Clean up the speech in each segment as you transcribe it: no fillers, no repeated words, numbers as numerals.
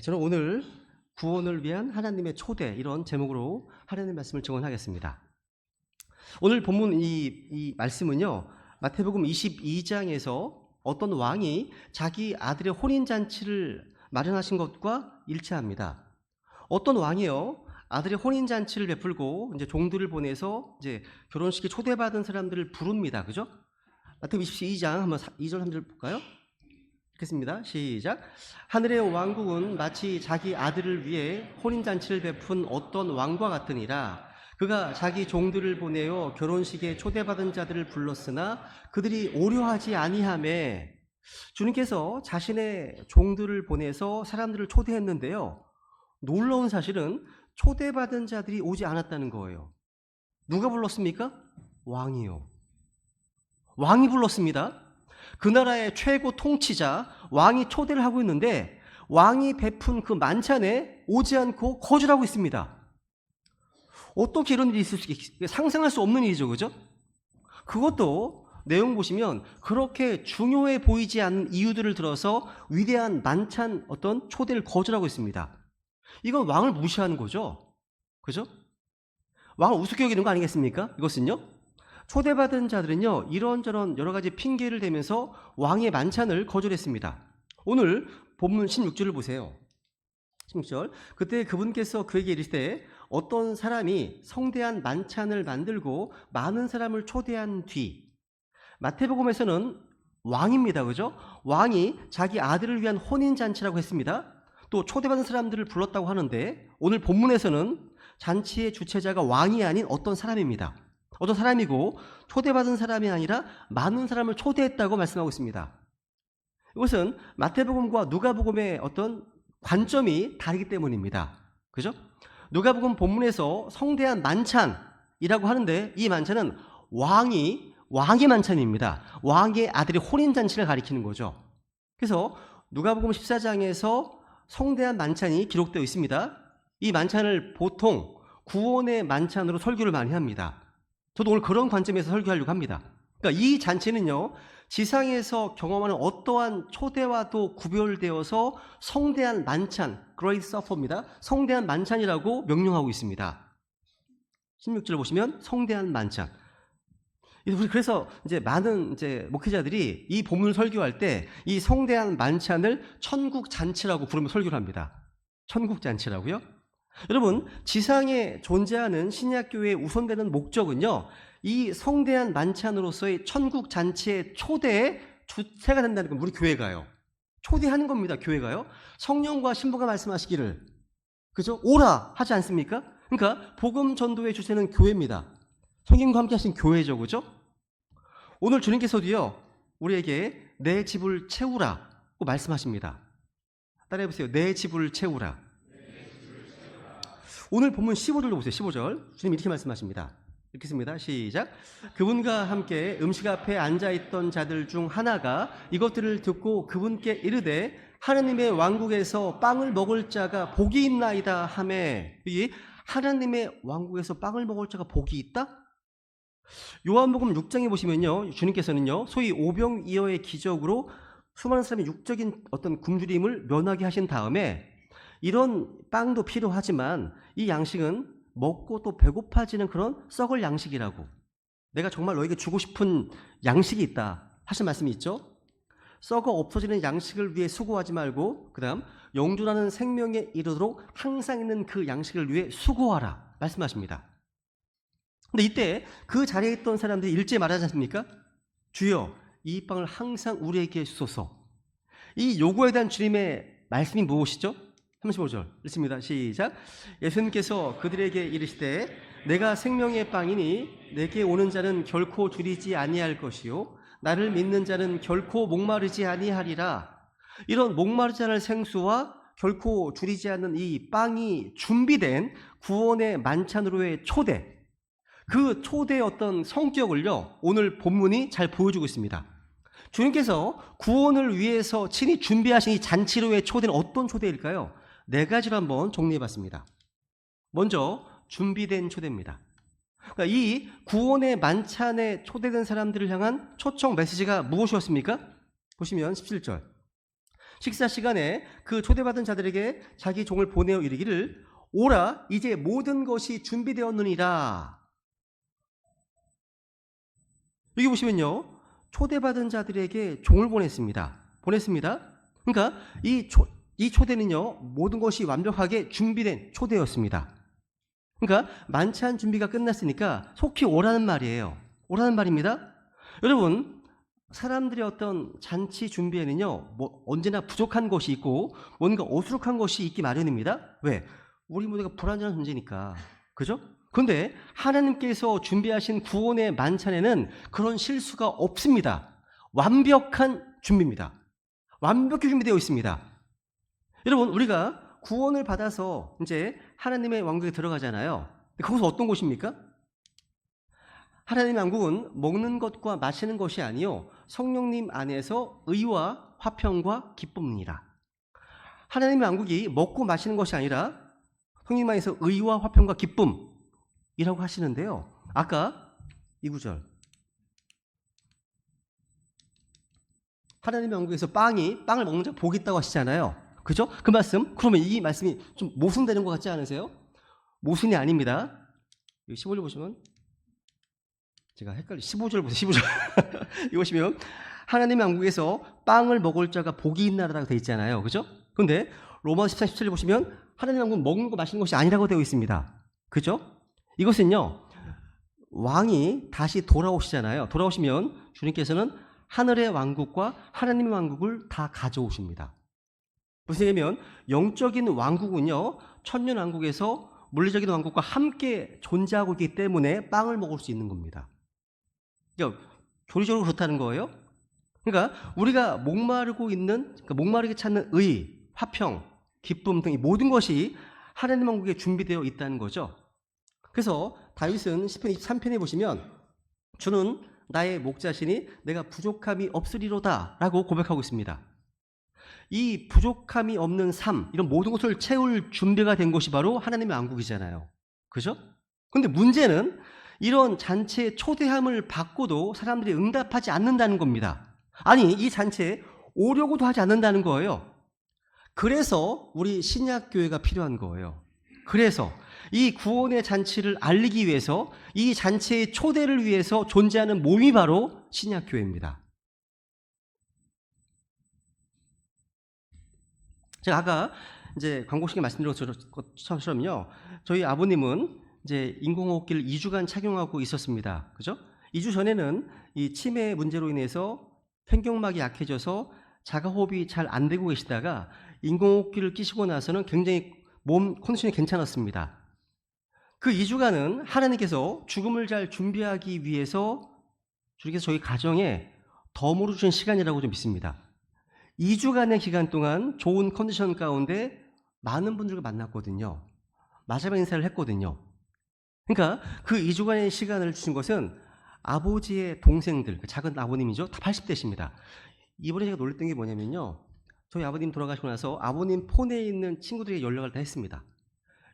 저는 오늘 구원을 위한 하나님의 초대 이런 제목으로 하나님의 말씀을 증언하겠습니다. 오늘 본문 이 말씀은요, 마태복음 22장에서 어떤 왕이 자기 아들의 혼인잔치를 마련하신 것과 일치합니다. 어떤 왕이요, 아들의 혼인잔치를 베풀고 이제 종들을 보내서 이제 결혼식에 초대받은 사람들을 부릅니다. 그죠? 마태복음 22장 한번 2절 3절 볼까요? 읽겠습니다. 시작. 하늘의 왕국은 마치 자기 아들을 위해 혼인잔치를 베푼 어떤 왕과 같으니라. 그가 자기 종들을 보내어 결혼식에 초대받은 자들을 불렀으나 그들이 오려하지 아니하매. 주님께서 자신의 종들을 보내서 사람들을 초대했는데요, 놀라운 사실은 초대받은 자들이 오지 않았다는 거예요. 누가 불렀습니까? 왕이요. 왕이 불렀습니다. 그 나라의 최고 통치자 왕이 초대를 하고 있는데 왕이 베푼 그 만찬에 오지 않고 거절하고 있습니다. 어떻게 이런 일이 있을 수 있을까? 상상할 수 없는 일이죠. 그죠? 그것도 내용 보시면 그렇게 중요해 보이지 않는 이유들을 들어서 위대한 만찬 어떤 초대를 거절하고 있습니다. 이건 왕을 무시하는 거죠. 그죠? 왕을 우습게 여기는 거 아니겠습니까? 이것은요, 초대받은 자들은요, 이런저런 여러 가지 핑계를 대면서 왕의 만찬을 거절했습니다. 오늘 본문 16절을 보세요. 16절. 그때 그분께서 그에게 이르시되 어떤 사람이 성대한 만찬을 만들고 많은 사람을 초대한 뒤, 마태복음에서는 왕입니다. 그죠? 왕이 자기 아들을 위한 혼인잔치라고 했습니다. 또 초대받은 사람들을 불렀다고 하는데 오늘 본문에서는 잔치의 주체자가 왕이 아닌 어떤 사람입니다. 어떤 사람이고 초대받은 사람이 아니라 많은 사람을 초대했다고 말씀하고 있습니다. 이것은 마태복음과 누가복음의 어떤 관점이 다르기 때문입니다. 그죠? 누가복음 본문에서 성대한 만찬이라고 하는데 이 만찬은 왕의 만찬입니다. 왕의 아들의 혼인잔치를 가리키는 거죠. 그래서 누가복음 14장에서 성대한 만찬이 기록되어 있습니다. 이 만찬을 보통 구원의 만찬으로 설교를 많이 합니다. 저도 오늘 그런 관점에서 설교하려고 합니다. 그러니까 이 잔치는요, 지상에서 경험하는 어떠한 초대와도 구별되어서 성대한 만찬, Great Supper입니다. 성대한 만찬이라고 명명하고 있습니다. 16절 보시면 성대한 만찬. 그래서 이제 많은 이제 목회자들이 이 본문을 설교할 때 이 성대한 만찬을 천국 잔치라고 부르며 설교를 합니다. 천국 잔치라고요? 여러분, 지상에 존재하는 신약교회의 우선되는 목적은요, 이 성대한 만찬으로서의 천국 잔치의 초대의 주체가 된다는 겁니다. 우리 교회가요. 초대하는 겁니다. 교회가요. 성령과 신부가 말씀하시기를, 그죠? 오라 하지 않습니까? 그러니까 복음 전도의 주체는 교회입니다. 성령과 함께 하신 교회죠. 그죠? 오늘 주님께서도요, 우리에게 내 집을 채우라고 말씀하십니다. 따라해보세요. 내 집을 채우라. 오늘 본문 15절로 보세요. 15절. 주님 이렇게 말씀하십니다. 읽겠습니다. 시작. 그분과 함께 음식 앞에 앉아있던 자들 중 하나가 이것들을 듣고 그분께 이르되 하나님의 왕국에서 빵을 먹을 자가 복이 있나이다 하매. 이 하나님의 왕국에서 빵을 먹을 자가 복이 있다? 요한복음 6장에 보시면요, 주님께서는요, 소위 오병이어의 기적으로 수많은 사람의 육적인 어떤 굶주림을 면하게 하신 다음에 이런 빵도 필요하지만 이 양식은 먹고 또 배고파지는 그런 썩을 양식이라고, 내가 정말 너에게 주고 싶은 양식이 있다 하신 말씀이 있죠. 썩어 없어지는 양식을 위해 수고하지 말고 그 다음 영존하는 생명에 이르도록 항상 있는 그 양식을 위해 수고하라 말씀하십니다. 근데 이때 그 자리에 있던 사람들이 일제히 말하지 않습니까? 주여, 이 빵을 항상 우리에게 주소서. 이 요구에 대한 주님의 말씀이 무엇이죠? 35절 읽습니다. 시작. 예수님께서 그들에게 이르시되 내가 생명의 빵이니 내게 오는 자는 결코 줄이지 아니할 것이요 나를 믿는 자는 결코 목마르지 아니하리라. 이런 목마르지 않을 생수와 결코 줄이지 않는 이 빵이 준비된 구원의 만찬으로의 초대, 그 초대의 어떤 성격을요, 오늘 본문이 잘 보여주고 있습니다. 주님께서 구원을 위해서 친히 준비하신 이 잔치로의 초대는 어떤 초대일까요? 네 가지로 한번 정리해봤습니다. 먼저 준비된 초대입니다. 그러니까 이 구원의 만찬에 초대된 사람들을 향한 초청 메시지가 무엇이었습니까? 보시면 17절. 식사 시간에 그 초대받은 자들에게 자기 종을 보내어 이르기를 오라 이제 모든 것이 준비되었느니라. 여기 보시면요. 초대받은 자들에게 종을 보냈습니다. 그러니까 이 초대는요. 모든 것이 완벽하게 준비된 초대였습니다. 그러니까 만찬 준비가 끝났으니까 속히 오라는 말이에요. 오라는 말입니다. 여러분, 사람들의 어떤 잔치 준비에는요, 언제나 부족한 것이 있고 뭔가 어수룩한 것이 있기 마련입니다. 왜? 우리 모두가 불완전한 존재니까. 그죠? 그런데 하나님께서 준비하신 구원의 만찬에는 그런 실수가 없습니다. 완벽한 준비입니다. 완벽히 준비되어 있습니다. 여러분, 우리가 구원을 받아서 이제 하나님의 왕국에 들어가잖아요. 거기서 어떤 곳입니까? 하나님의 왕국은 먹는 것과 마시는 것이 아니요 성령님 안에서 의와 화평과 기쁨이니라. 하나님의 왕국이 먹고 마시는 것이 아니라 성령님 안에서 의와 화평과 기쁨이라고 하시는데요. 아까 이 구절 하나님의 왕국에서 빵을 먹는 자 복이 있다고 하시잖아요. 그죠? 그 말씀, 그러면 이 말씀이 좀 모순되는 것 같지 않으세요? 모순이 아닙니다. 15절 보시면 제가 헷갈려. 15절 보세요. 15절. 이거 보시면 하나님의 왕국에서 빵을 먹을 자가 복이 있나라고 되어 있잖아요. 그죠? 그런데 로마 14, 17절 보시면 하나님의 왕국은 먹는 거 마시는 것이 아니라고 되어 있습니다. 그죠? 이것은요. 왕이 다시 돌아오시잖아요. 돌아오시면 주님께서는 하늘의 왕국과 하나님의 왕국을 다 가져오십니다. 무슨 얘기냐면 영적인 왕국은요. 천년 왕국에서 물리적인 왕국과 함께 존재하고 있기 때문에 빵을 먹을 수 있는 겁니다. 그러니까 교리적으로 그렇다는 거예요. 그러니까 우리가 목마르게 찾는 의, 화평, 기쁨 등 이 모든 것이 하나님 왕국에 준비되어 있다는 거죠. 그래서 다윗은 시편 23편에 보시면 주는 나의 목자시니 내가 부족함이 없으리로다 라고 고백하고 있습니다. 이 부족함이 없는 삶, 이런 모든 것을 채울 준비가 된 것이 바로 하나님의 왕국이잖아요. 그죠? 근데 문제는 이런 잔치의 초대함을 받고도 사람들이 응답하지 않는다는 겁니다. 아니, 이 잔치에 오려고도 하지 않는다는 거예요. 그래서 우리 신약교회가 필요한 거예요. 그래서 이 구원의 잔치를 알리기 위해서 이 잔치의 초대를 위해서 존재하는 몸이 바로 신약교회입니다. 제가 아까 이제 광고 시간에 말씀드린 것처럼요. 저희 아버님은 이제 인공호흡기를 2주간 착용하고 있었습니다. 그죠? 2주 전에는 이 치매 문제로 인해서 횡격막이 약해져서 자가호흡이 잘 안 되고 계시다가 인공호흡기를 끼시고 나서는 굉장히 몸 컨디션이 괜찮았습니다. 그 2주간은 하나님께서 죽음을 잘 준비하기 위해서 주님께서 저희 가정에 덤으로 주신 시간이라고 좀 믿습니다. 2주간의 기간 동안 좋은 컨디션 가운데 많은 분들과 만났거든요. 마지막 인사를 했거든요. 그러니까 그 2주간의 시간을 주신 것은 아버지의 동생들, 작은 아버님이죠. 다 80대십니다. 이번에 제가 놀랬던 게 뭐냐면요. 저희 아버님 돌아가시고 나서 아버님 폰에 있는 친구들에게 연락을 다 했습니다.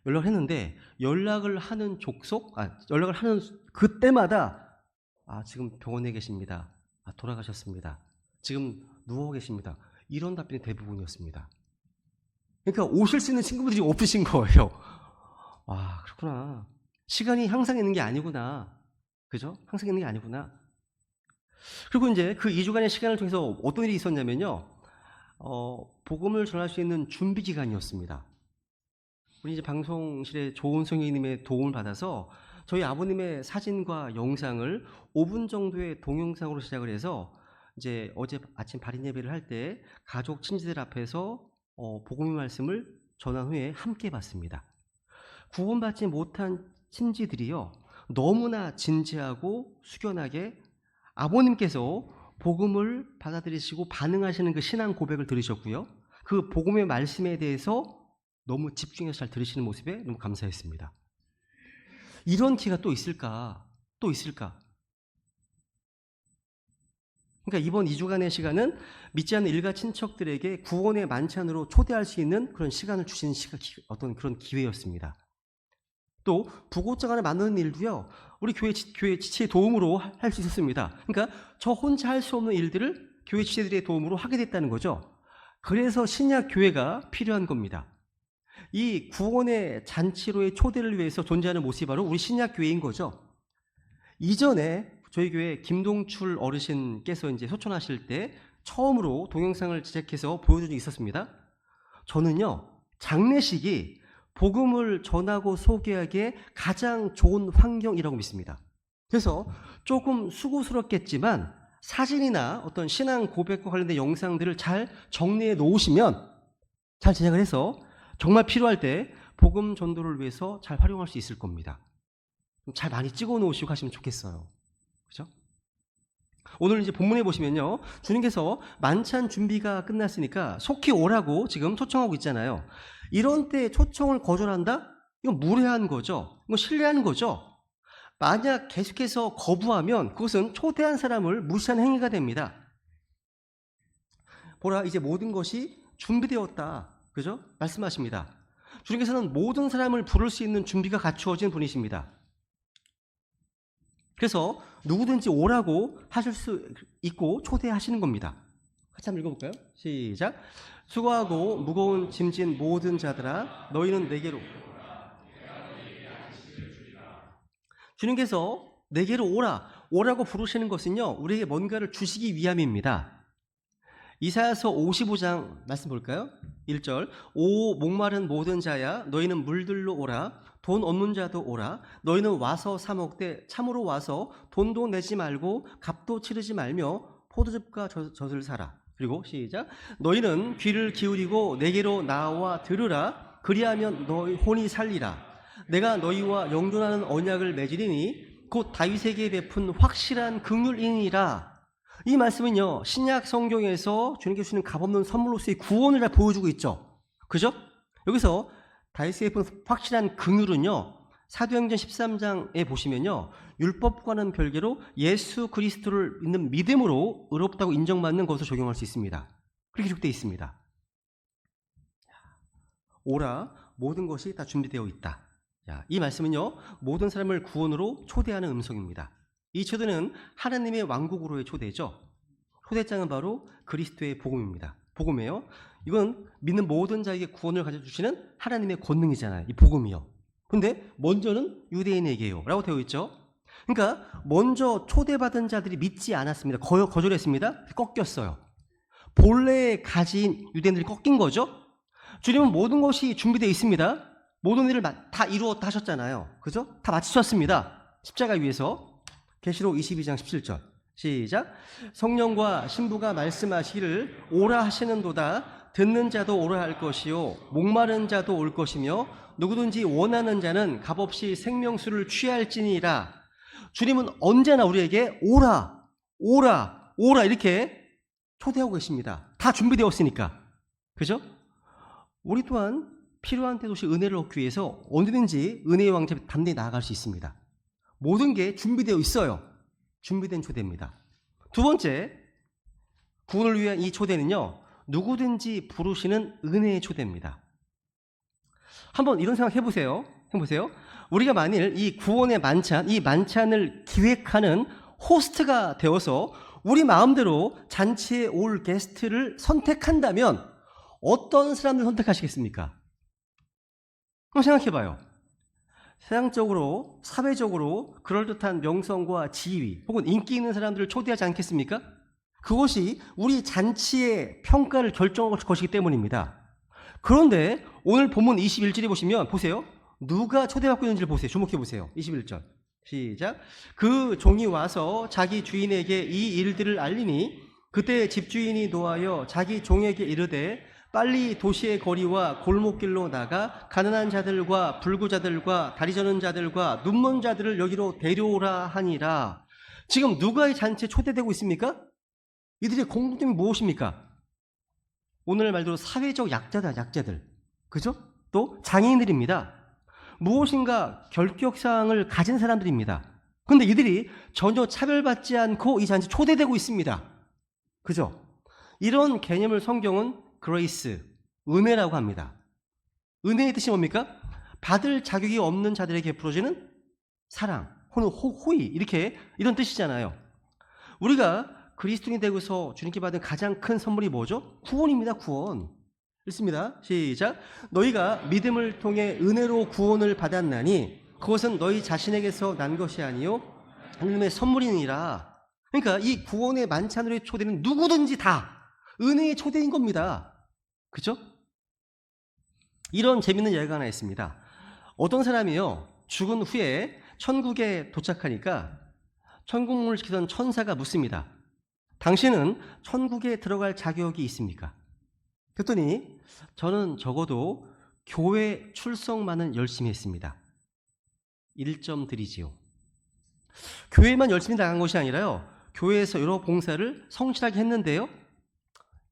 연락을 했는데 연락을 하는 연락을 하는 그때마다 지금 병원에 계십니다. 돌아가셨습니다. 지금 누워 계십니다. 이런 답변이 대부분이었습니다. 그러니까 오실 수 있는 친구들이 없으신 거예요. 와, 그렇구나. 시간이 항상 있는 게 아니구나. 그죠? 항상 있는 게 아니구나. 그리고 이제 그 2주간의 시간을 통해서 어떤 일이 있었냐면요. 복음을 전할 수 있는 준비 기간이었습니다. 우리 이제 방송실에 좋은 성령님의 도움을 받아서 저희 아버님의 사진과 영상을 5분 정도의 동영상으로 시작을 해서 이제 어제 아침 발인 예배를 할 때 가족 친지들 앞에서 복음의 말씀을 전한 후에 함께 봤습니다. 구원받지 못한 친지들이요 너무나 진지하고 숙연하게 아버님께서 복음을 받아들이시고 반응하시는 그 신앙 고백을 들으셨고요. 그 복음의 말씀에 대해서 너무 집중해서 잘 들으시는 모습에 너무 감사했습니다. 이런 기회가 또 있을까? 또 있을까? 그러니까 이번 2주간의 시간은 믿지 않는 일가 친척들에게 구원의 만찬으로 초대할 수 있는 그런 시간을 주신 어떤 그런 기회였습니다. 또 부고장을 만드는 일도요. 우리 교회 지체의 도움으로 할 수 있었습니다. 그러니까 저 혼자 할 수 없는 일들을 교회 지체들의 도움으로 하게 됐다는 거죠. 그래서 신약 교회가 필요한 겁니다. 이 구원의 잔치로의 초대를 위해서 존재하는 모습이 바로 우리 신약 교회인 거죠. 이전에 저희 교회 김동출 어르신께서 이제 소천하실 때 처음으로 동영상을 제작해서 보여준 적이 있었습니다. 저는요, 장례식이 복음을 전하고 소개하기에 가장 좋은 환경이라고 믿습니다. 그래서 조금 수고스럽겠지만 사진이나 어떤 신앙 고백과 관련된 영상들을 잘 정리해 놓으시면, 잘 제작을 해서 정말 필요할 때 복음 전도를 위해서 잘 활용할 수 있을 겁니다. 잘 많이 찍어 놓으시고 하시면 좋겠어요. 그죠? 오늘 이제 본문에 보시면요, 주님께서 만찬 준비가 끝났으니까 속히 오라고 지금 초청하고 있잖아요. 이런 때 초청을 거절한다? 이건 무례한 거죠. 이건 신뢰하는 거죠. 만약 계속해서 거부하면 그것은 초대한 사람을 무시한 행위가 됩니다. 보라, 이제 모든 것이 준비되었다. 그죠? 말씀하십니다. 주님께서는 모든 사람을 부를 수 있는 준비가 갖추어진 분이십니다. 그래서 누구든지 오라고 하실 수 있고 초대하시는 겁니다. 같이 한번 읽어볼까요? 시작. 수고하고 무거운 짐진 모든 자들아, 너희는 내게로. 주님께서 내게로 오라고 부르시는 것은요, 우리에게 뭔가를 주시기 위함입니다. 이사야서 55장 말씀 볼까요? 1절. 오 목마른 모든 자야, 너희는 물들로 오라. 돈 없는 자도 오라. 너희는 와서 사 먹되 참으로 와서 돈도 내지 말고 값도 치르지 말며 포도즙과 젖을 사라. 그리고 시작. 너희는 귀를 기울이고 내게로 나와 들으라. 그리하면 너희 혼이 살리라. 내가 너희와 영존하는 언약을 맺으리니 곧 다윗에게 베푼 확실한 긍휼이니라. 이 말씀은요, 신약 성경에서 주님께서 주시는 값없는 선물로서의 구원을 다 보여주고 있죠. 그죠? 여기서 다윗에게 베푼 확실한 긍휼은요, 사도행전 13장에 보시면요, 율법과는 별개로 예수 그리스도를 믿는 믿음으로 의롭다고 인정받는 것으로 적용할 수 있습니다. 그렇게 기록되어 있습니다. 오라, 모든 것이 다 준비되어 있다. 이 말씀은요, 모든 사람을 구원으로 초대하는 음성입니다. 이 초대는 하나님의 왕국으로의 초대죠. 초대장은 바로 그리스도의 복음입니다. 복음이에요. 이건 믿는 모든 자에게 구원을 가져주시는 하나님의 권능이잖아요. 이 복음이요. 근데 먼저는 유대인에게요 라고 되어 있죠. 그러니까 먼저 초대받은 자들이 믿지 않았습니다. 거절했습니다. 꺾였어요. 본래 가진 유대인들이 꺾인 거죠. 주님은 모든 것이 준비되어 있습니다. 모든 일을 다 이루었다 하셨잖아요. 그죠? 다 마치셨습니다. 십자가 위에서. 계시록 22장 17절 시작. 성령과 신부가 말씀하시기를 오라 하시는도다. 듣는 자도 오라 할 것이요 목마른 자도 올 것이며 누구든지 원하는 자는 값없이 생명수를 취할지니라. 주님은 언제나 우리에게 오라 이렇게 초대하고 계십니다. 다 준비되었으니까. 그죠? 우리 또한 필요한 때도시 은혜를 얻기 위해서 언제든지 은혜의 왕좌에 담대히 나아갈 수 있습니다. 모든 게 준비되어 있어요. 준비된 초대입니다. 두 번째, 구원을 위한 이 초대는요, 누구든지 부르시는 은혜의 초대입니다. 한번 이런 생각 해보세요. 우리가 만일 이 구원의 만찬, 이 만찬을 기획하는 호스트가 되어서 우리 마음대로 잔치에 올 게스트를 선택한다면 어떤 사람을 선택하시겠습니까? 한번 생각해봐요. 세상적으로, 사회적으로 그럴듯한 명성과 지위 혹은 인기 있는 사람들을 초대하지 않겠습니까? 그것이 우리 잔치의 평가를 결정할 것이기 때문입니다. 그런데 오늘 본문 21절에 보시면 보세요. 누가 초대받고 있는지를 보세요. 주목해 보세요. 21절 시작. 그 종이 와서 자기 주인에게 이 일들을 알리니 그때 집주인이 노하여 자기 종에게 이르되 빨리 도시의 거리와 골목길로 나가 가난한 자들과 불구자들과 다리 저는 자들과 눈먼 자들을 여기로 데려오라 하니라. 지금 누가 이 잔치에 초대되고 있습니까? 이들의 공통점이 무엇입니까? 오늘 말대로 사회적 약자들. 그죠? 또 장애인들입니다. 무엇인가 결격사항을 가진 사람들입니다. 그런데 이들이 전혀 차별받지 않고 이 잔치에 초대되고 있습니다. 그죠? 이런 개념을 성경은 그레이스, 은혜라고 합니다. 은혜의 뜻이 뭡니까? 받을 자격이 없는 자들에게 베풀어지는 사랑, 호의, 이런 뜻이잖아요. 우리가 그리스도인이 되고서 주님께 받은 가장 큰 선물이 뭐죠? 구원입니다. 구원. 읽습니다. 시작. 너희가 믿음을 통해 은혜로 구원을 받았나니 그것은 너희 자신에게서 난 것이 아니요 하나님의 선물이니라. 그러니까 이 구원의 만찬으로의 초대는 누구든지 다 은혜의 초대인 겁니다. 그죠? 이런 재밌는 이야기가 하나 있습니다. 어떤 사람이요, 죽은 후에 천국에 도착하니까 천국문을 지키던 천사가 묻습니다. 당신은 천국에 들어갈 자격이 있습니까? 그랬더니 저는 적어도 교회 출석만은 열심히 했습니다. 1점 드리지요. 교회만 열심히 나간 것이 아니라요, 교회에서 여러 봉사를 성실하게 했는데요,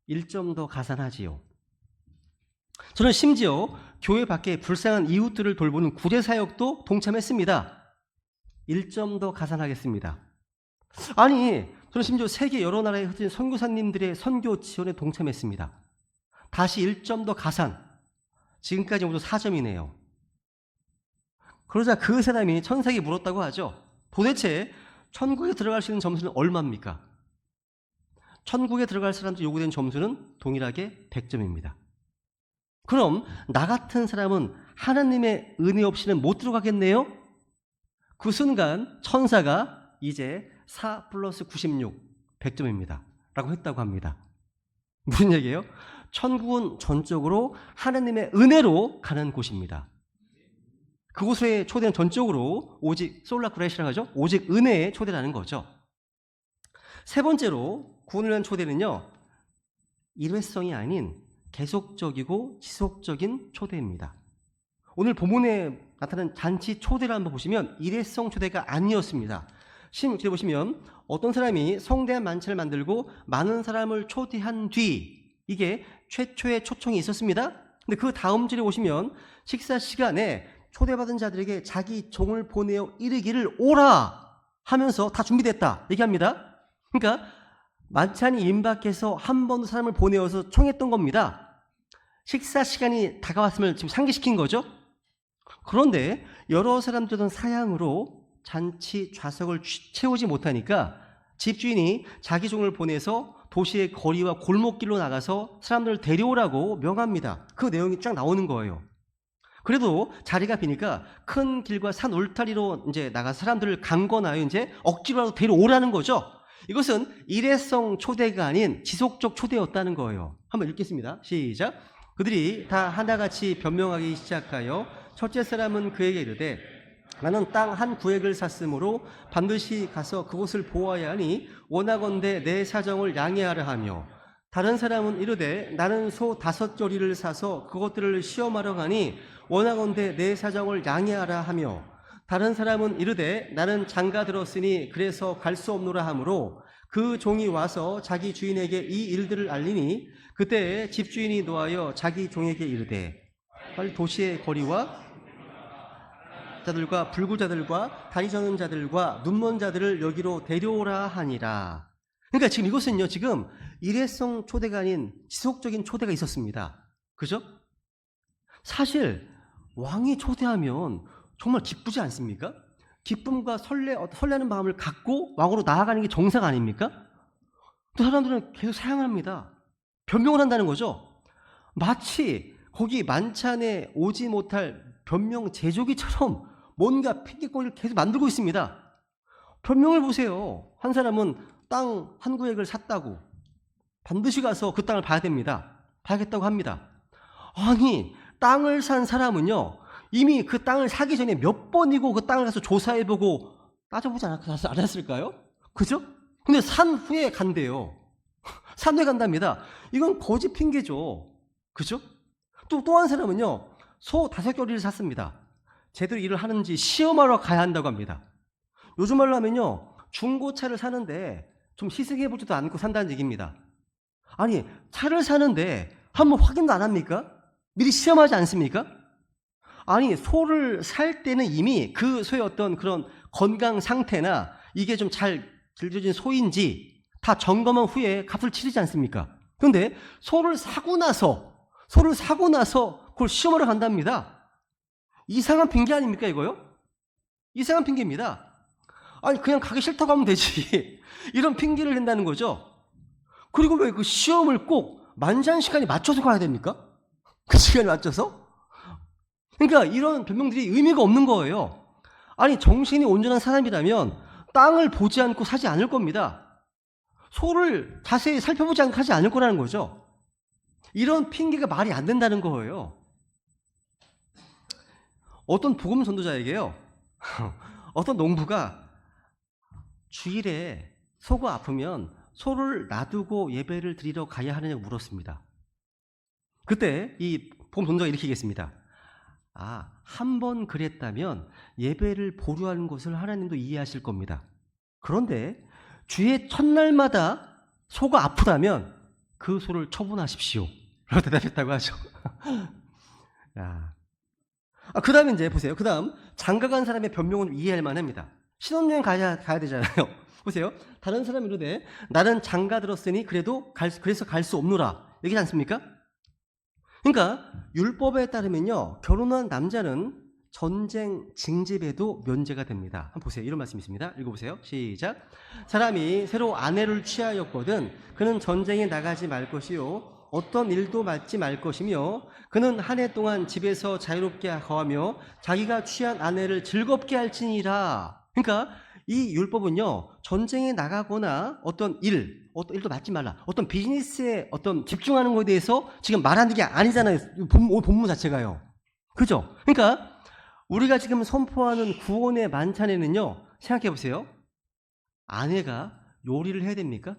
1점 더 가산하지요. 저는 심지어 교회 밖에 불쌍한 이웃들을 돌보는 구제사역도 동참했습니다. 1점 더 가산하겠습니다. 아니, 저는 심지어 세계 여러 나라에 흩어진 선교사님들의 선교 지원에 동참했습니다. 다시 1점 더 가산. 지금까지 모두 4점이네요. 그러자 그 사람이 천사에게 물었다고 하죠. 도대체 천국에 들어갈 수 있는 점수는 얼마입니까? 천국에 들어갈 사람들 요구된 점수는 동일하게 100점입니다. 그럼 나 같은 사람은 하나님의 은혜 없이는 못 들어가겠네요? 그 순간 천사가 이제 4 플러스 96, 100점입니다. 라고 했다고 합니다. 무슨 얘기예요? 천국은 전적으로 하나님의 은혜로 가는 곳입니다. 그곳의 초대는 전적으로 오직 솔라 그레이시라고 하죠. 오직 은혜의 초대라는 거죠. 세 번째로 구원을 위한 초대는요, 일회성이 아닌 계속적이고 지속적인 초대입니다. 오늘 본문에 나타난 잔치 초대를 한번 보시면 일회성 초대가 아니었습니다. 16절에 보시면 어떤 사람이 성대한 만찬을 만들고 많은 사람을 초대한 뒤, 이게 최초의 초청이 있었습니다. 근데 그 다음 절에 보시면 식사 시간에 초대받은 자들에게 자기 종을 보내어 이르기를 오라 하면서 다 준비됐다 얘기합니다. 그러니까 만찬이 임박해서 한 번도 사람을 보내어서 청했던 겁니다. 식사 시간이 다가왔음을 지금 상기시킨 거죠. 그런데 여러 사람들은 사양으로 잔치 좌석을 채우지 못하니까 집주인이 자기 종을 보내서 도시의 거리와 골목길로 나가서 사람들을 데려오라고 명합니다. 그 내용이 쫙 나오는 거예요. 그래도 자리가 비니까 큰 길과 산 울타리로 이제 나가 사람들을 강권하여 이제 억지로라도 데려오라는 거죠. 이것은 일회성 초대가 아닌 지속적 초대였다는 거예요. 한번 읽겠습니다. 시작. 그들이 다 하나같이 변명하기 시작하여 첫째 사람은 그에게 이르되 나는 땅 한 구획을 샀으므로 반드시 가서 그곳을 보아야 하니 원하건대 내 사정을 양해하라 하며, 다른 사람은 이르되 나는 소 5조리를 사서 그것들을 시험하러 가니 원하건대 내 사정을 양해하라 하며, 다른 사람은 이르되 나는 장가 들었으니 그래서 갈 수 없노라 하므로 그 종이 와서 자기 주인에게 이 일들을 알리니 그때 집주인이 노하여 자기 종에게 이르되 빨리 도시의 거리와 자들과 불구자들과 다리 저는 자들과 눈먼 자들을 여기로 데려오라 하니라. 그러니까 지금 이것은요, 지금 일회성 초대가 아닌 지속적인 초대가 있었습니다. 그죠? 사실 왕이 초대하면 정말 기쁘지 않습니까? 기쁨과 설레는 마음을 갖고 왕으로 나아가는 게 정상 아닙니까? 또 사람들은 계속 사양합니다. 변명을 한다는 거죠. 마치 거기 만찬에 오지 못할 변명 제조기처럼 뭔가 핑계거리를 계속 만들고 있습니다. 변명을 보세요. 한 사람은 땅 한 구획을 샀다고 반드시 가서 그 땅을 봐야 됩니다. 봐야겠다고 합니다. 아니, 땅을 산 사람은요, 이미 그 땅을 사기 전에 몇 번이고 그 땅을 가서 조사해보고 따져보지 않았을까요? 그죠? 근데 산 후에 간대요. 산 후에 간답니다. 이건 거짓 핑계죠. 그죠? 또 한 사람은요, 소 5조리를 샀습니다. 제대로 일을 하는지 시험하러 가야 한다고 합니다. 요즘 말로 하면요, 중고차를 사는데 좀 시승해보지도 않고 산다는 얘기입니다. 아니, 차를 사는데 한번 확인도 안 합니까? 미리 시험하지 않습니까? 아니, 소를 살 때는 이미 그 소의 어떤 그런 건강 상태나 이게 좀 잘 길들여진 소인지 다 점검한 후에 값을 치르지 않습니까? 그런데 소를 사고 나서 그걸 시험하러 간답니다. 이상한 핑계 아닙니까, 이거요? 이상한 핑계입니다. 아니 그냥 가기 싫다고 하면 되지. 이런 핑계를 댄다는 거죠. 그리고 왜 그 시험을 꼭 만찬 시간에 맞춰서 가야 됩니까? 그 시간에 맞춰서? 그러니까 이런 변명들이 의미가 없는 거예요. 아니 정신이 온전한 사람이라면 땅을 보지 않고 사지 않을 겁니다. 소를 자세히 살펴보지 않고 하지 않을 거라는 거죠. 이런 핑계가 말이 안 된다는 거예요. 어떤 복음 전도자에게요. 어떤 농부가 주일에 소가 아프면 소를 놔두고 예배를 드리러 가야 하느냐고 물었습니다. 그때 이 복음 전도자가 이렇게 얘기했습니다. 한 번 그랬다면 예배를 보류하는 것을 하나님도 이해하실 겁니다. 그런데 주의 첫날마다 소가 아프다면 그 소를 처분하십시오. 라고 대답했다고 하죠. 그 다음에 이제 보세요. 그 다음 장가간 사람의 변명은 이해할 만합니다. 신혼여행 가야 되잖아요. 보세요. 다른 사람이 이르되 나는 장가 들었으니 그래서 갈 수 없노라. 얘기하지 않습니까? 그러니까 율법에 따르면요. 결혼한 남자는 전쟁 징집에도 면제가 됩니다. 한번 보세요. 이런 말씀이 있습니다. 읽어보세요. 시작. 사람이 새로 아내를 취하였거든 그는 전쟁에 나가지 말 것이요 어떤 일도 맡지 말 것이며 그는 한 해 동안 집에서 자유롭게 거하며 자기가 취한 아내를 즐겁게 할지니라. 그러니까 이 율법은요. 전쟁에 나가거나 어떤 일도 맡지 말라. 어떤 비즈니스에 어떤 집중하는 것에 대해서 지금 말하는 게 아니잖아요. 본문 자체가요. 그죠? 그러니까 우리가 지금 선포하는 구원의 만찬에는요. 생각해 보세요. 아내가 요리를 해야 됩니까?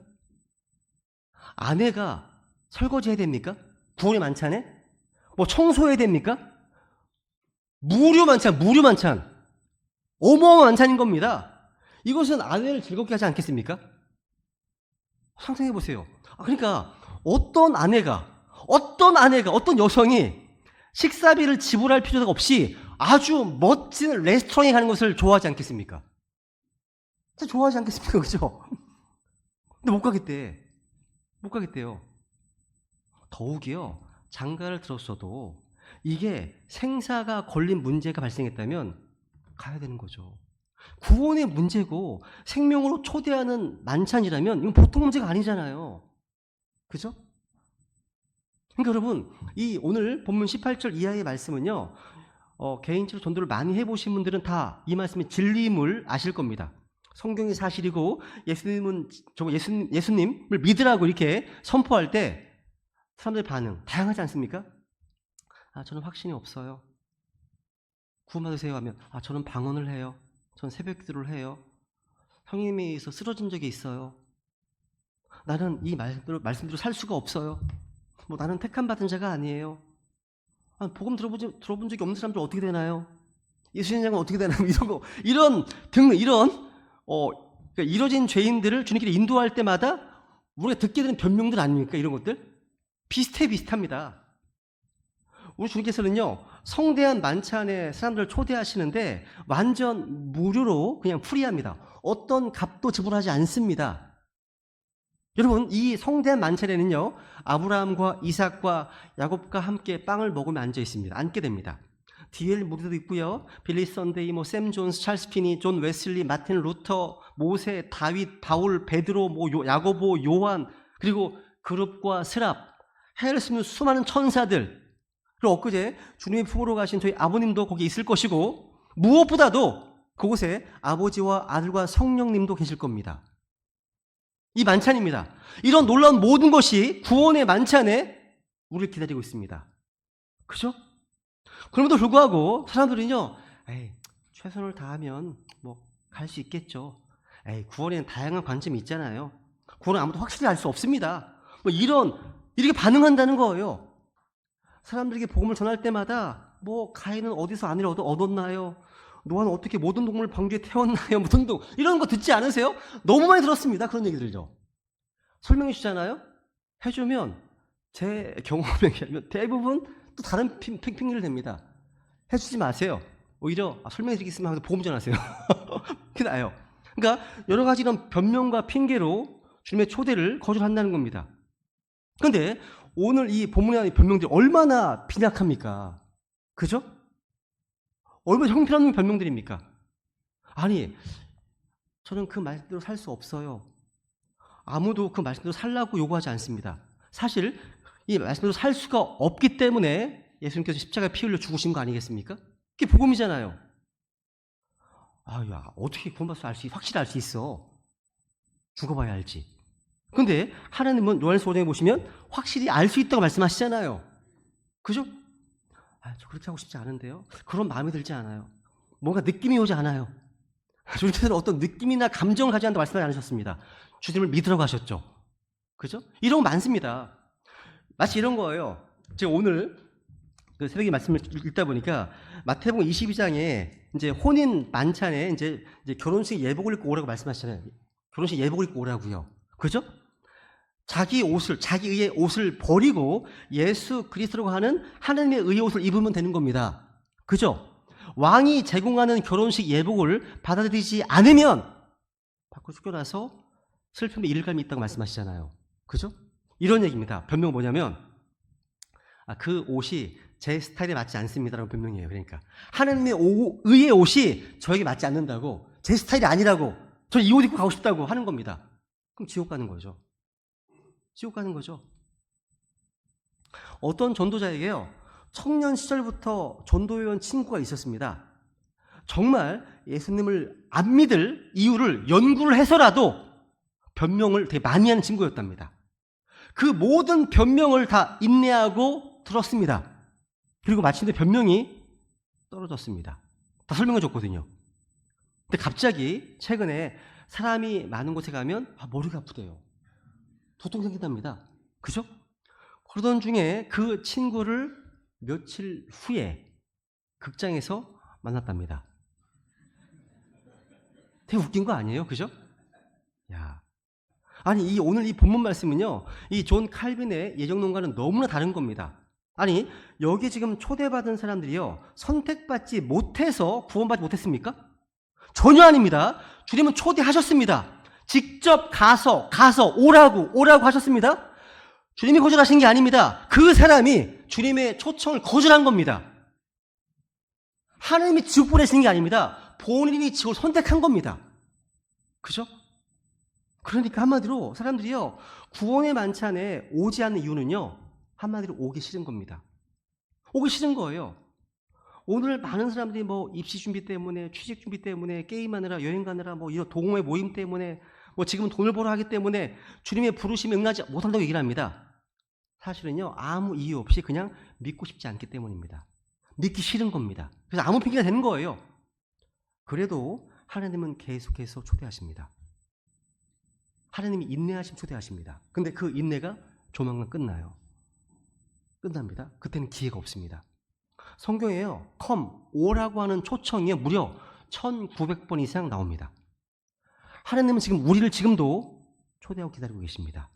아내가 설거지 해야 됩니까? 구원의 만찬에? 뭐 청소해야 됩니까? 무료 만찬. 어마어마한 만찬인 겁니다. 이것은 아내를 즐겁게 하지 않겠습니까? 상상해 보세요. 그러니까 어떤 여성이 식사비를 지불할 필요가 없이 아주 멋진 레스토랑에 가는 것을 좋아하지 않겠습니까? 좋아하지 않겠습니까? 그죠? 근데 못 가겠대요. 더욱이요. 장가를 들었어도 이게 생사가 걸린 문제가 발생했다면 가야 되는 거죠. 구원의 문제고 생명으로 초대하는 만찬이라면 이건 보통 문제가 아니잖아요. 그죠? 그러니까 여러분 이 오늘 본문 18절 이하의 말씀은요. 개인적으로 전도를 많이 해보신 분들은 다 이 말씀의 진리임을 아실 겁니다. 성경이 사실이고 예수님을 믿으라고 이렇게 선포할 때 사람들의 반응 다양하지 않습니까? 저는 확신이 없어요. 구원받으세요 하면 저는 방언을 해요. 저는 새벽 기도를 해요. 형님에 의해서 쓰러진 적이 있어요. 나는 이 말씀대로 살 수가 없어요. 나는 택함 받은 자가 아니에요. 복음 들어본 적이 없는 사람들 어떻게 되나요? 예수님 장은 어떻게 되나요? 이런 그러니까 이뤄진 죄인들을 주님께서 인도할 때마다 우리가 듣게 되는 변명들 아닙니까? 이런 것들 비슷합니다. 우리 주님께서는요 성대한 만찬에 사람들을 초대하시는데 완전 무료로 그냥 프리합니다. 어떤 값도 지불하지 않습니다. 여러분 이 성대한 만찬에는요 아브라함과 이삭과 야곱과 함께 빵을 먹으며 앉아 있습니다. 앉게 됩니다. D.L. 무리도 있고요. 빌리 선데이, 샘 존스, 찰스 피니, 존 웨슬리, 마틴 루터, 모세, 다윗, 바울, 베드로, 야고보, 요한, 그리고 그룹과 스랍, 해를 쓰는 수많은 천사들. 그리고 엊그제 주님의 품으로 가신 저희 아버님도 거기 있을 것이고 무엇보다도 그곳에 아버지와 아들과 성령님도 계실 겁니다. 이 만찬입니다. 이런 놀라운 모든 것이 구원의 만찬에 우리를 기다리고 있습니다. 그죠? 그럼에도 불구하고 사람들은요 최선을 다하면 갈 수 있겠죠. 구원에는 다양한 관점이 있잖아요. 구원은 아무도 확실히 알 수 없습니다. 이렇게 반응한다는 거예요. 사람들에게 복음을 전할 때마다 가인은 어디서 아내를 얻었나요? 노아는 어떻게 모든 동물을 방주에 태웠나요? 등등 이런 거 듣지 않으세요? 너무 많이 들었습니다. 그런 얘기들죠. 설명해 주잖아요. 해주면 제 경험에 의하면 대부분 또 다른 핑계를 댑니다. 해주지 마세요. 오히려 설명해 드리겠습니다 하면서 복음 전하세요. 그게 나아요. 그러니까 여러 가지 이런 변명과 핑계로 주님의 초대를 거절한다는 겁니다. 그런데 오늘 이 본문에 나온 변명들이 얼마나 빈약합니까? 그죠? 얼마나 형편없는 변명들입니까? 아니 저는 그 말씀대로 살 수 없어요. 아무도 그 말씀대로 살라고 요구하지 않습니다. 사실 이 말씀대로 살 수가 없기 때문에 예수님께서 십자가에 피 흘려 죽으신 거 아니겠습니까? 그게 복음이잖아요. 야, 어떻게 구원받아서 확실히 알 수 있어. 죽어봐야 알지. 근데 하나님은 요한일서 5장에 보시면 확실히 알 수 있다고 말씀하시잖아요. 그죠? 저 그렇게 하고 싶지 않은데요. 그런 마음이 들지 않아요. 뭔가 느낌이 오지 않아요. 주님께서는 어떤 느낌이나 감정을 가지지 않는다고 말씀하지 않으셨습니다. 주님을 믿으라고 하셨죠. 그죠? 이런 거 많습니다. 마치 이런 거예요. 제가 오늘 그 새벽에 말씀을 읽다 보니까 마태복음 22장에 이제 혼인 만찬에 이제 결혼식 예복을 입고 오라고 말씀하시잖아요. 결혼식 예복을 입고 오라고요. 그죠? 자기 의의 옷을 버리고 예수 그리스도라고 하는 하나님의 의의 옷을 입으면 되는 겁니다. 그죠? 왕이 제공하는 결혼식 예복을 받아들이지 않으면 밖으로 쫓겨나서 슬픔의 이를감이 있다고 말씀하시잖아요. 그죠? 이런 얘기입니다. 변명은 뭐냐면 그 옷이 제 스타일에 맞지 않습니다라고 변명이에요. 그러니까 하나님의 의의 옷이 저에게 맞지 않는다고, 제 스타일이 아니라고, 저 이 옷 입고 가고 싶다고 하는 겁니다. 그럼 지옥 가는 거죠. 지옥 가는 거죠. 어떤 전도자에게요, 청년 시절부터 전도해온 친구가 있었습니다. 정말 예수님을 안 믿을 이유를 연구를 해서라도 변명을 되게 많이 하는 친구였답니다. 그 모든 변명을 다 인내하고 들었습니다. 그리고 마침내 변명이 떨어졌습니다. 다 설명해 줬거든요. 근데 갑자기 최근에 사람이 많은 곳에 가면 머리가 아프대요. 두통 생긴답니다. 그죠? 그러던 중에 그 친구를 며칠 후에 극장에서 만났답니다. 되게 웃긴 거 아니에요? 그죠? 야, 아니 오늘 이 본문 말씀은요, 이 존 칼빈의 예정론과는 너무나 다른 겁니다. 아니 여기 지금 초대받은 사람들이요, 선택받지 못해서 구원받지 못했습니까? 전혀 아닙니다. 주님은 초대하셨습니다. 직접 가서 오라고 하셨습니다. 주님이 거절하신 게 아닙니다. 그 사람이 주님의 초청을 거절한 겁니다. 하나님이 지옥 보내시는 게 아닙니다. 본인이 지옥을 선택한 겁니다. 그죠? 그러니까 한마디로 사람들이요, 구원의 만찬에 오지 않는 이유는요, 한마디로 오기 싫은 겁니다. 오기 싫은 거예요. 오늘 많은 사람들이 뭐 입시 준비 때문에, 취직 준비 때문에, 게임하느라, 여행 가느라, 뭐 이런 동호회 모임 때문에, 뭐 지금은 돈을 벌어 하기 때문에 주님의 부르심에 응하지 못한다고 얘기를 합니다. 사실은요, 아무 이유 없이 그냥 믿고 싶지 않기 때문입니다. 믿기 싫은 겁니다. 그래서 아무 핑계가 되는 거예요. 그래도 하나님은 계속해서 초대하십니다. 하나님이 인내하시면 초대하십니다. 근데 그 인내가 조만간 끝나요. 끝납니다. 그때는 기회가 없습니다. 성경에요, 오라고 하는 초청이 무려 1900번 이상 나옵니다. 하나님은 지금 우리를 지금도 초대하고 기다리고 계십니다.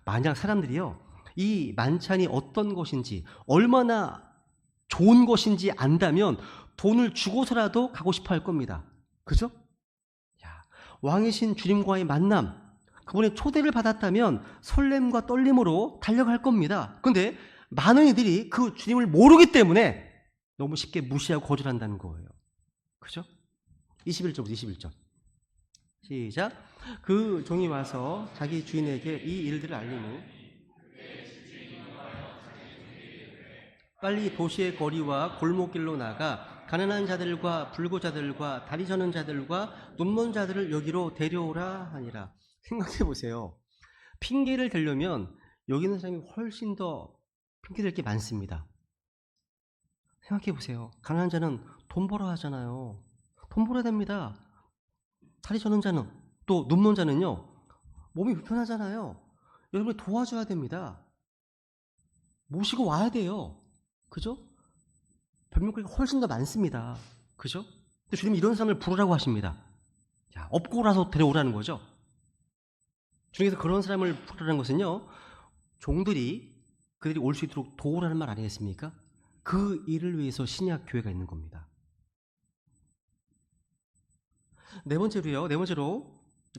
만약 사람들이요, 이 만찬이 어떤 것인지, 얼마나 좋은 것인지 안다면 돈을 주고서라도 가고 싶어 할 겁니다. 그죠? 왕이신 주님과의 만남, 그분의 초대를 받았다면 설렘과 떨림으로 달려갈 겁니다. 그런데 많은 이들이 그 주님을 모르기 때문에 너무 쉽게 무시하고 거절한다는 거예요. 그죠? 21절부터 21절 시작. 그 종이 와서 자기 주인에게 이 일들을 알리니 빨리 도시의 거리와 골목길로 나가 가난한 자들과 불구자들과 다리 저는 자들과 눈먼 자들을 여기로 데려오라 하니라. 생각해 보세요. 핑계를 대려면 여기 있는 사람이 훨씬 더 핑계댈 게 많습니다. 생각해 보세요. 가난한 자는 돈 벌어 하잖아요. 돈 벌어야 됩니다. 다리 저는 자는, 또 눈먼 자는요, 몸이 불편하잖아요. 여러분이 도와줘야 됩니다. 모시고 와야 돼요. 그죠? 변명거리가 훨씬 더 많습니다. 그죠? 근데 주님이 이런 사람을 부르라고 하십니다. 자, 업고라서 데려오라는 거죠. 주님께서 그런 사람을 부르라는 것은요, 그들이 올 수 있도록 도우라는 말 아니겠습니까? 그 일을 위해서 신약 교회가 있는 겁니다. 네 번째로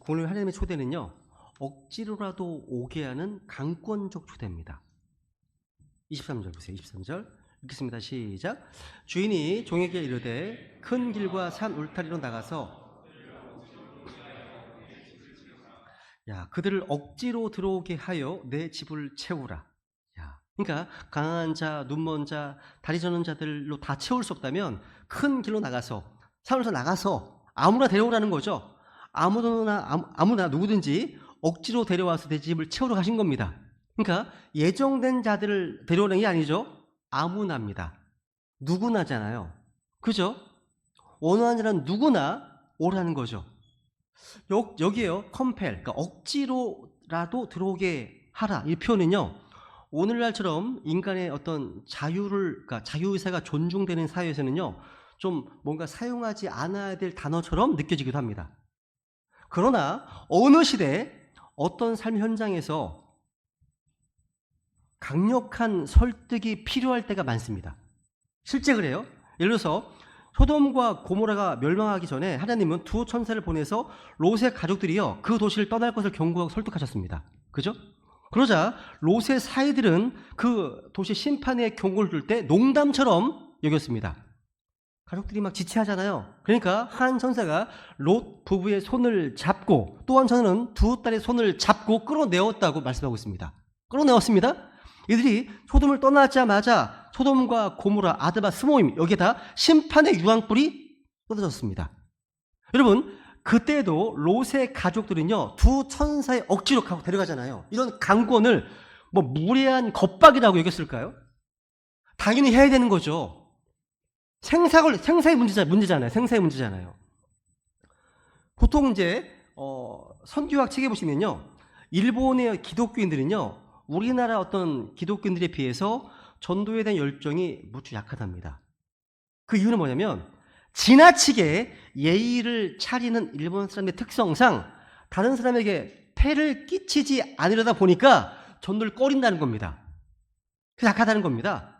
오늘 하나님의 초대는요, 억지로라도 오게 하는 강권적 초대입니다. 23절 보세요. 23절 읽겠습니다. 시작. 주인이 종에게 이르되 큰 길과 산 울타리로 나가서 야, 그들을 억지로 들어오게 하여 내 집을 채우라. 야, 그러니까 강한 자, 눈먼 자, 다리 저는 자들로 다 채울 수 없다면 큰 길로 나가서, 산으로 나가서 아무나 데려오라는 거죠. 아무나 누구든지 억지로 데려와서 내 집을 채우러 가신 겁니다. 그러니까 예정된 자들을 데려오는 게 아니죠. 아무나입니다. 누구나잖아요. 그죠? 원하는 자는 누구나 오라는 거죠. 여기에요. compel, 그러니까 억지로라도 들어오게 하라. 이 표현은요, 오늘날처럼 인간의 어떤 그러니까 자유의사가 존중되는 사회에서는요, 좀 뭔가 사용하지 않아야 될 단어처럼 느껴지기도 합니다. 그러나 어느 시대 어떤 삶 현장에서 강력한 설득이 필요할 때가 많습니다. 실제 그래요. 예를 들어서 소돔과 고모라가 멸망하기 전에 하나님은 두 천사를 보내서 롯의 가족들이요, 그 도시를 떠날 것을 경고하고 설득하셨습니다. 그죠? 그러자 롯의 사이들은 그 도시 심판의 경고를 줄 때 농담처럼 여겼습니다. 가족들이 막 지체하잖아요. 그러니까 한 천사가 롯 부부의 손을 잡고, 또 한 천사는 두 딸의 손을 잡고 끌어내었다고 말씀하고 있습니다. 끌어내었습니다. 이들이 소돔을 떠나자마자 소돔과 고모라, 아드바, 스모임, 여기에다 심판의 유황불이 쏟아졌습니다. 여러분, 그때도 롯의 가족들은요, 두 천사의 억지로 데려가잖아요. 이런 강권을 뭐 무례한 겁박이라고 여겼을까요? 당연히 해야 되는 거죠. 생사의 문제잖아요. 생사의 문제잖아요. 보통 이제 선교학 책에 보시면요, 일본의 기독교인들은요, 우리나라 어떤 기독교인들에 비해서 전도에 대한 열정이 무척 약하답니다. 그 이유는 뭐냐면, 지나치게 예의를 차리는 일본 사람의 특성상 다른 사람에게 폐를 끼치지 않으려다 보니까 전도를 꺼린다는 겁니다. 그래서 약하다는 겁니다.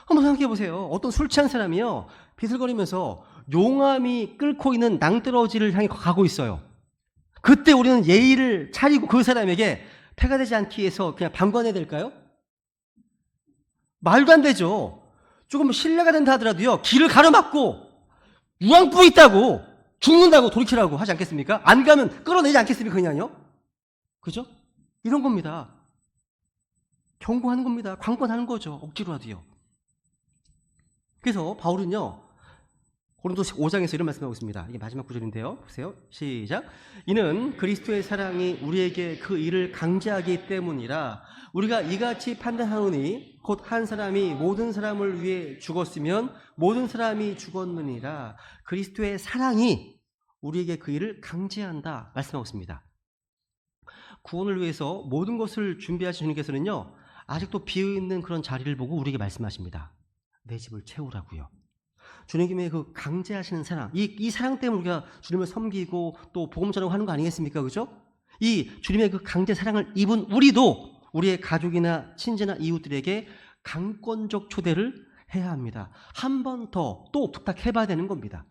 한번 생각해 보세요. 어떤 술 취한 사람이요, 비틀거리면서 용암이 끓고 있는 낭떠러지를 향해 가고 있어요. 그때 우리는 예의를 차리고 그 사람에게 폐가 되지 않기 위해서 그냥 방관해야 될까요? 말도 안 되죠. 조금 신뢰가 된다 하더라도요, 길을 가로막고 유황불이 있다고, 죽는다고 돌이키라고 하지 않겠습니까? 안 가면 끌어내지 않겠습니까? 그냥요? 그죠? 이런 겁니다. 경고하는 겁니다. 관건하는 거죠. 억지로라도요. 그래서 바울은요, 고린도서 5장에서 이런 말씀하고 있습니다. 이게 마지막 구절인데요. 보세요. 시작. 이는 그리스도의 사랑이 우리에게 그 일을 강제하기 때문이라. 우리가 이같이 판단하노니 곧 한 사람이 모든 사람을 위해 죽었으면 모든 사람이 죽었느니라. 그리스도의 사랑이 우리에게 그 일을 강제한다 말씀하고 있습니다. 구원을 위해서 모든 것을 준비하신 주님께서는요, 아직도 비어있는 그런 자리를 보고 우리에게 말씀하십니다. 내 집을 채우라고요. 주님의 그 강제하시는 사랑, 이 사랑 때문에 우리가 주님을 섬기고 또 복음 전하고 거 아니겠습니까? 그죠? 이 주님의 그 강제 사랑을 입은 우리도 우리의 가족이나 친지나 이웃들에게 강권적 초대를 해야 합니다. 한 번 더 또 부탁해봐야 되는 겁니다.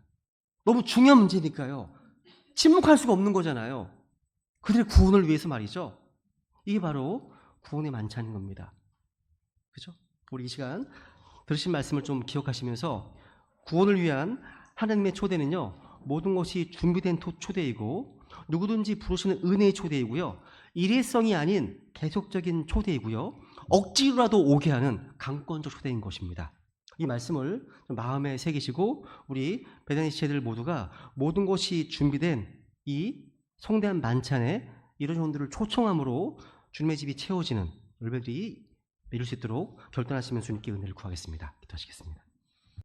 너무 중요한 문제니까요. 침묵할 수가 없는 거잖아요. 그들의 구원을 위해서 말이죠. 이게 바로 구원의 만찬인 겁니다. 그죠? 우리 이 시간 들으신 말씀을 좀 기억하시면서, 구원을 위한 하나님의 초대는요, 모든 것이 준비된 초대이고 누구든지 부르시는 은혜의 초대이고요, 일회성이 아닌 계속적인 초대이고요, 억지로라도 오게 하는 강권적 초대인 것입니다. 이 말씀을 마음에 새기시고 우리 베다니 지체들 모두가 모든 것이 준비된 이 성대한 만찬에 이런 분들을 초청함으로 주님의 집이 채워지는 열매들이 이룰 수 있도록 결단하시면서 주님께 은혜를 구하겠습니다. 기도하시겠습니다.